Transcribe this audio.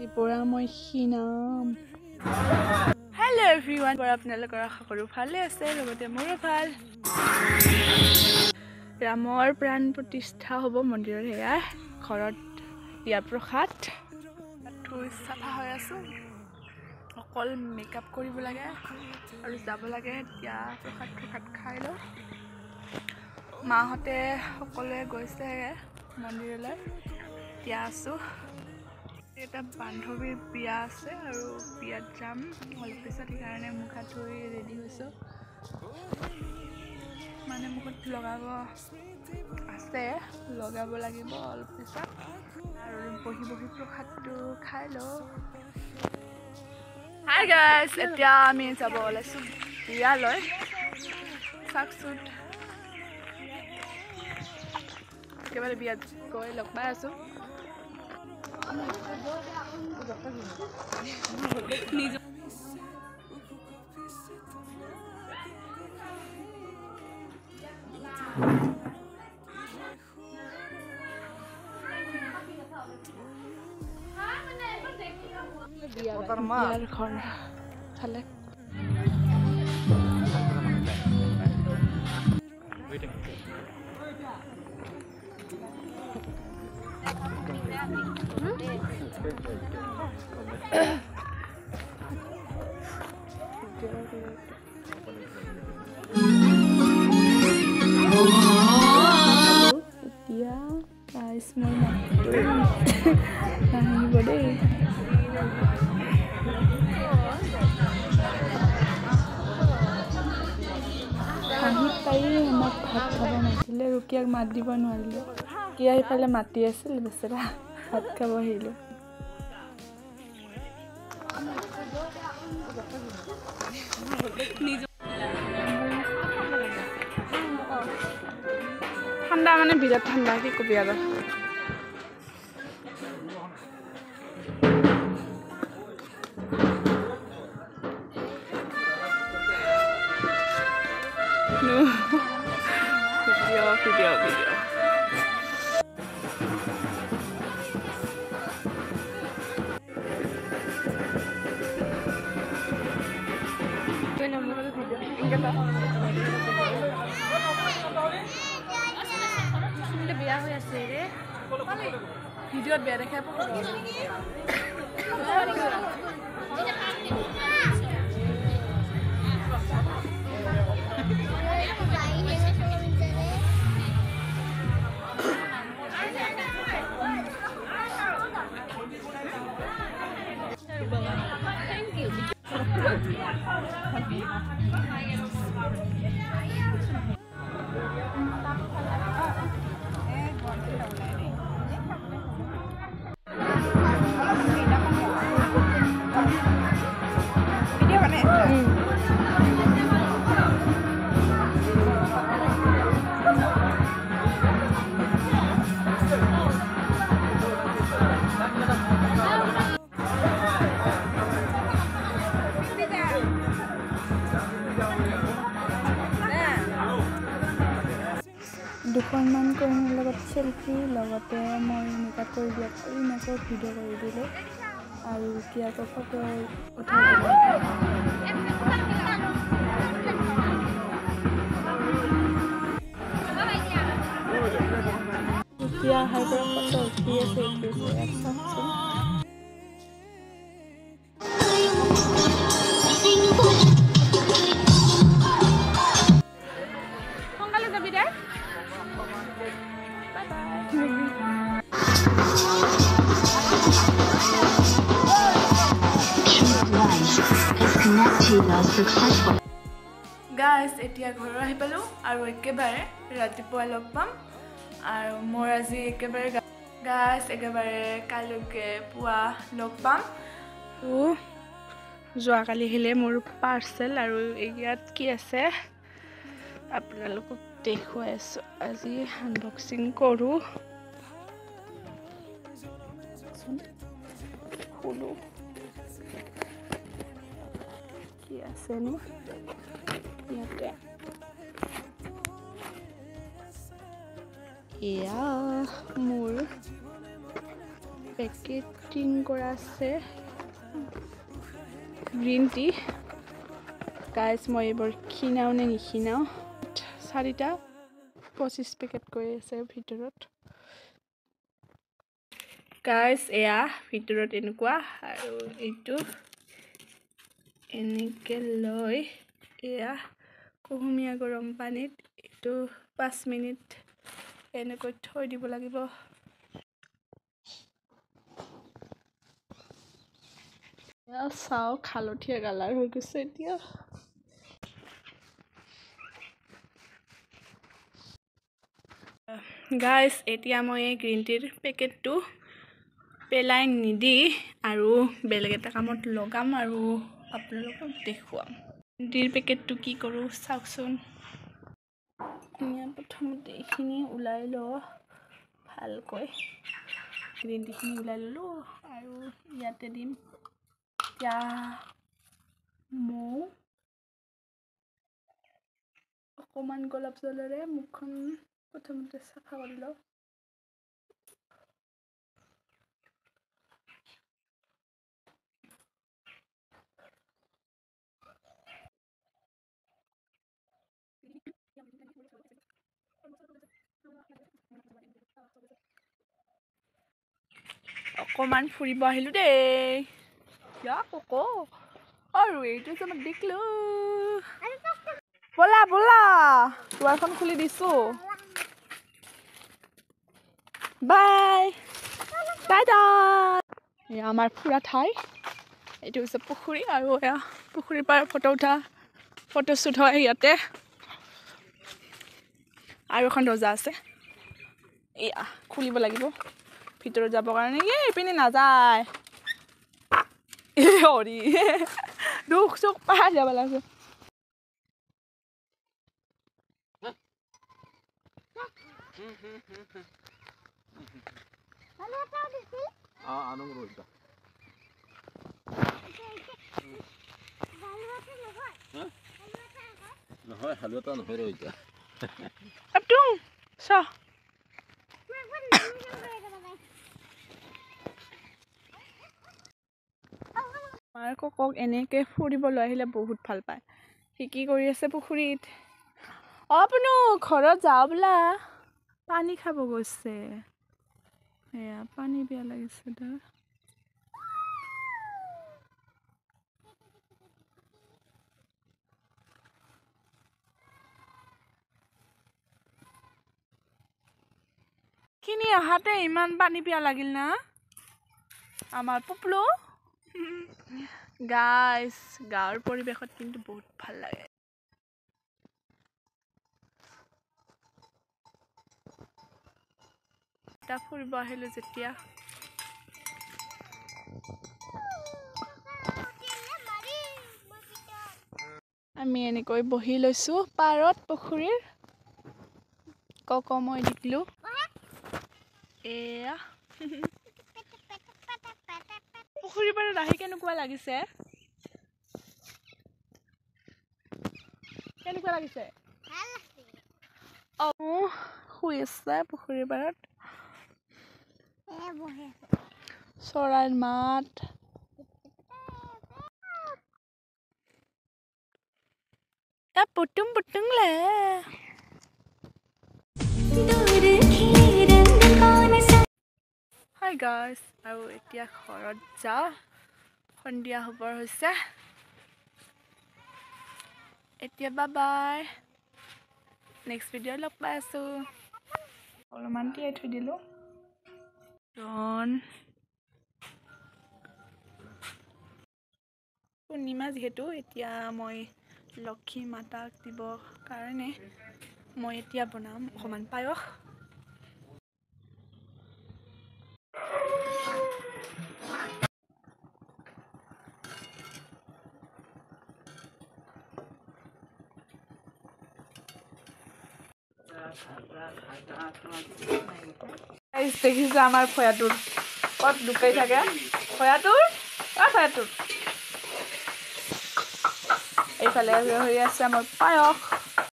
ত্ৰিপুৰা মই খিনাম। Hello' everyone, আপোনালোকৰ আশা কৰোঁ ভালে আছে, লগতে মোৰো ভাল। ৰামৰ প্ৰাণ প্ৰতিষ্ঠা হ'ব মন্দিৰত, সেয়া ঘৰত দিয়া প্ৰসাদ। চাফা হৈ আছোঁ, অকল মেকআপ কৰিব লাগে আৰু যাব লাগে। এতিয়া প্ৰসাদ খাই লওঁ। মাহঁতে সকলোৱে গৈছে মন্দিৰলৈ, এতিয়া আছোঁ। এটা বান্ধৱীৰ বিয়া আছে আৰু বিয়াত যাম অলপ পিছত, সেইকাৰণে মুখ হাত ধুই ৰেডি হৈছোঁ। মানে মুখত লগাব আছে, লগাব লাগিব অলপ পিছত, আৰু বহি প্ৰসাদটো খাই লওঁ। হাই গাইজ, এতিয়া আমি যাব ওলাইছোঁ বিয়ালৈ। চাওকচোন, একেবাৰে বিয়াত গৈ লগ পাই আছোঁ। বিয়াৰ ঘৰ ফালে এতিয়া গাইজ মই নাহিব দেই। হাঁহি পাৰি আমাক ভাত খাব মাতিলে, ৰুকিয়াক মাত দিব নোৱাৰিলোঁ। ৰুকিয়া ইফালে মাতি আছিল, বেচেৰা ভাত খাব আহিলোঁ। ঠাণ্ডা মানে বিৰাট ঠাণ্ডা, কি কবি আৰু। ভিডিঅ' বিয়া হৈ আছে ৰে, ভিডিঅ'ত বেয়া দেখাই। দুখনমান কইনাৰ লগত চেল্ফি, লগতে মই মেকআপ কৰি দিয়াত কইনাকো ভিডিঅ' কৰি দিলোঁ আৰু ৰুকিয়াকো ফটো উঠাই দিলোঁ। ৰুকিয়া অহাৰ পৰা ফটো উঠি আছে, ইয়াত চাওকচোন। সোনকালে যাবি দে। গাইজ, এতিয়া ঘৰৰ আহি পালোঁ আৰু একেবাৰে ৰাতিপুৱা লগ পাম। আৰু মোৰ আজি একেবাৰে গাইজ, একেবাৰে কাইলৈকে পুৱা লগ পাম। যোৱাকালি আহিলে মোৰ পাৰ্চেল, আৰু ইয়াত কি আছে আপোনালোকক দেখুৱাই আছোঁ। আজি আনবক্সিং কৰোঁ। কি আছেনো ইয়াতে? এয়া মোৰ পেকেটিং কৰা আছে গ্ৰীণ টি গাইজ মই এইবোৰ খিনাও নে নিখিনাও 4টা 25 পেকেট কৰি আছে ভিতৰত গাইজ এয়া ভিতৰত এনেকুৱা আৰু এইটো এনেকে লৈ এয়া কুহুমীয়া গৰম পানীত এইটো 5 মিনিট এনেকৈ থৈ দিব লাগিব চাও খালতীয়া কালাৰ হৈ গৈছে এতিয়া গাইজ এতিয়া মই গ্ৰীণ টিৰ পেকেটটো পেলাই নিদি আৰু বেলেগ এটা কামত লগাম আৰু আপোনালোকক দেখুৱাম গ্ৰীণ টিৰ পেকেটটো কি কৰোঁ চাওকচোন প্ৰথমতে এইখিনি ওলাই লওঁ ভালকৈ গ্ৰীণ টিখিনি ওলাই ল'লোঁ আৰু ইয়াতে দিম এতিয়া মৌ অকণমান গোলাপ জলেৰে মুখখন প্ৰথমতে চাফা কৰি লওঁ অকণমান ফুৰিব আহিলোঁ দেই আৰু এইটো যে মই দেখিলোঁ ব'লা ব'লা দুৱাৰখন খুলি দিছোঁ বাই বাই বাই এয়া আমাৰ ফুৰা ঠাই এইটো হৈছে পুখুৰী আৰু এয়া পুখুৰীৰ পৰা ফটোশ্বুট হয় ইয়াতে আৰু এখন দৰ্জা আছে এয়া খুলিব লাগিব ভিতৰত যাবৰ কাৰণে এইপিনে নাযায় হৰি দুখ চুখ পাই যাব লাগে নহয় হালুৱাটা নহয় ৰ এতিয়া আপটুং চা মাৰ কক এনেকৈ ফুৰিবলৈ আহিলে বহুত ভাল পায় সি কি কৰি আছে পুখুৰীত পুনু ঘৰত যাওঁ বোলা পানী খাব গৈছে এয়া পানী বেয়া লাগিছে তাৰ খিনি অহাতে ইমান পানী পিয়া লাগিল না আমাৰ পুপলু গাইজ গাঁৱৰ পৰিৱেশত কিন্তু বহুত ভাল লাগে এটা ফুৰিব আহিলোঁ যেতিয়া আমি এনেকৈ বহি লৈছোঁ পাৰত পুখুৰীৰ কক মই দেখিলোঁ এয়া পুখুৰীৰ পাৰত আহি কেনেকুৱা লাগিছে শুই আছে পুখুৰীৰ পাৰত চৰাইৰ মাত পুটুং পুটুং লে হাই গাইজ আৰু এতিয়া ঘৰত যাওঁ সন্ধিয়া হ'বৰ হৈছে এতিয়া বাই নেক্সট ভিডিঅ' লগ পাই আছোঁ অলপমান তিয়াই থৈ দিলোঁ পূৰ্ণিমা যিহেতু এতিয়া মই লক্ষী মাতাক দিবৰ কাৰণে মই এতিয়া বনাম অকণমান পায়স দেখিছে আমাৰ খয়াটোৰ ক'ত লুকাই থাকে খয়াটোৰ এইফালে হৈ আছে আমাৰ পায়স